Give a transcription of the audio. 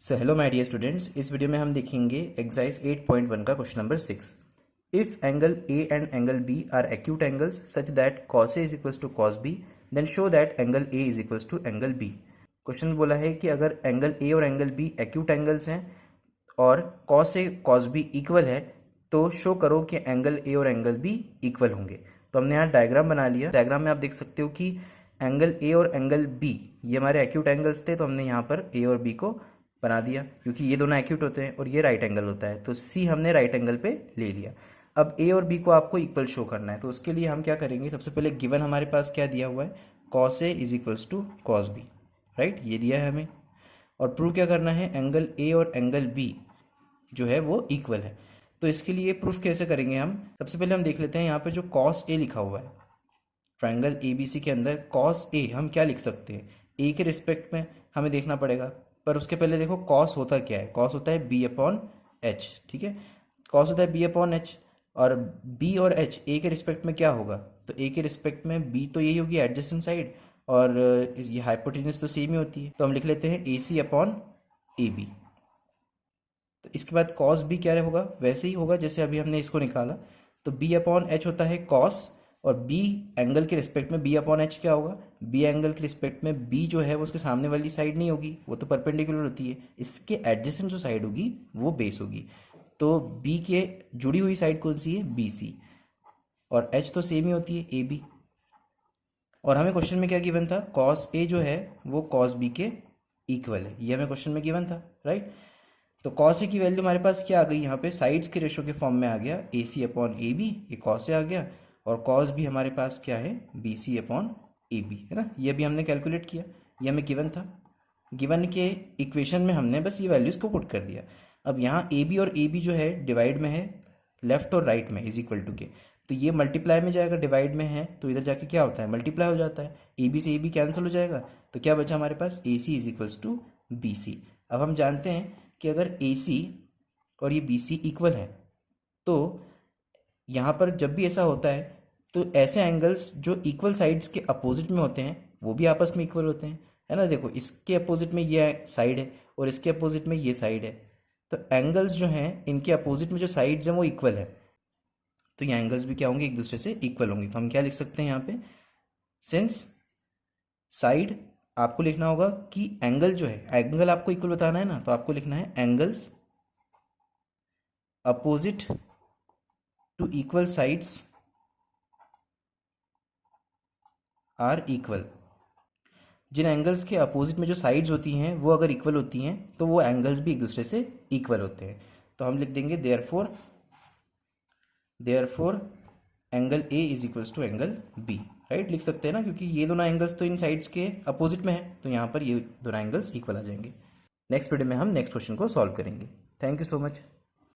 So hello my dear students, इस video में हम देखेंगे एक्सरसाइज 8.1 का question number 6। If angle A and angle B are acute angles such that cos A is equals to cos B, then show that angle A is equals to angle B. Question बोला है कि अगर angle A और angle B acute angles हैं और cos A cos B equal है तो show करो कि एंगल ए और एंगल बी इक्वल होंगे। तो हमने यहाँ डायग्राम बना लिया। डायग्राम में आप देख सकते हो कि एंगल ए और एंगल बी ये हमारे एक्यूट एंगल्स थे, तो हमने यहाँ पर ए और बी को बना दिया क्योंकि ये दोनों एक्यूट होते हैं और ये राइट एंगल होता है, तो सी हमने राइट एंगल पे ले लिया। अब ए और बी को आपको इक्वल शो करना है, तो उसके लिए हम क्या करेंगे, सबसे पहले गिवन हमारे पास क्या दिया हुआ है, cos A is equals to cos B, right, ये दिया है हमें। और प्रूव क्या करना है, एंगल ए और एंगल बी जो है वो इक्वल है। तो इसके लिए प्रूफ कैसे करेंगे हम, सबसे पहले हम देख लेते हैं यहाँ पे जो कॉस ए लिखा हुआ है ट्राइंगल ए बी सी के अंदर, कॉस ए हम क्या लिख सकते हैं, ए के रिस्पेक्ट में हमें देखना पड़ेगा। पर उसके पहले देखो कॉस होता क्या है, कॉस होता है बी अपॉन एच, ठीक है, कॉस होता है बी अपॉन एच। और बी और एच ए के रिस्पेक्ट में क्या होगा, तो ए के रिस्पेक्ट में बी तो यही होगी एडजेसेंट साइड, और ये हाइपोटेन्यूज तो सेम ही होती है, तो हम लिख लेते हैं ए सी अपॉन ए बी। तो इसके बाद कॉस बी क्या होगा, वैसे ही होगा जैसे अभी हमने इसको निकाला। तो बी अपॉन एच होता है कॉस, और बी एंगल के रिस्पेक्ट में बी अपॉन एच क्या होगा, बी एंगल के रिस्पेक्ट में बी जो है वो उसके सामने वाली साइड नहीं होगी, वो तो परपेंडिकुलर होती है, इसके एडजेसेंट जो साइड होगी वो बेस होगी। तो बी के जुड़ी हुई साइड कौन सी है, बी सी, और एच तो सेम ही होती है ए बी। और हमें क्वेश्चन में क्या गिवन था, कॉस ए जो है वो कॉस बी के इक्वल है, ये हमें क्वेश्चन में गिवन था, राइट। तो कॉस ए की वैल्यू हमारे पास क्या आ गई, यहाँ पे साइड्स के रेशो के फॉर्म में आ गया A C upon A B, ये कॉस ए आ गया, और कॉस भी हमारे पास क्या है, B C upon A B, है ना, ये भी हमने कैलकुलेट किया, ये हमें गिवन था। गिवन के इक्वेशन में हमने बस ये वैल्यूज़ को पुट कर दिया। अब यहाँ ए बी और ए बी जो है डिवाइड में है, लेफ्ट और राइट में इज इक्वल टू के, तो ये मल्टीप्लाई में जाएगा, डिवाइड में है तो इधर जाके क्या होता है, मल्टीप्लाई हो जाता है, ए बी से ए बी कैंसिल हो जाएगा, तो क्या बचा हमारे पास, A C is equals to B C. अब हम जानते हैं कि अगर ए सी और ये बी सी इक्वल है तो यहाँ पर जब भी ऐसा होता है तो ऐसे एंगल्स जो इक्वल साइड्स के अपोजिट में होते हैं वो भी आपस में इक्वल होते हैं, है ना। देखो इसके अपोजिट में ये साइड है और इसके अपोजिट में ये साइड है, तो एंगल्स जो हैं इनके अपोजिट में जो साइड्स हैं वो इक्वल है, तो ये एंगल्स भी क्या होंगे, एक दूसरे से इक्वल होंगे। तो हम क्या लिख सकते हैं यहाँ पे, सिंस साइड आपको लिखना होगा कि एंगल जो है, एंगल आपको इक्वल बताना है ना, तो आपको लिखना है angles opposite to equal sides are equal. जिन एंगल्स के अपोजिट में जो साइड्स होती हैं वो अगर इक्वल होती हैं तो वो एंगल्स भी एक दूसरे से इक्वल होते हैं। तो हम लिख देंगे therefore angle A is equals to angle B, right, लिख सकते हैं ना, क्योंकि ये दोनों एंगल्स तो इन साइड्स के अपोजिट में है, तो यहाँ पर ये दोनों एंगल्स इक्वल आ जाएंगे। नेक्स्ट वीडियो में हम नेक्स्ट क्वेश्चन को सॉल्व करेंगे। Thank you so much.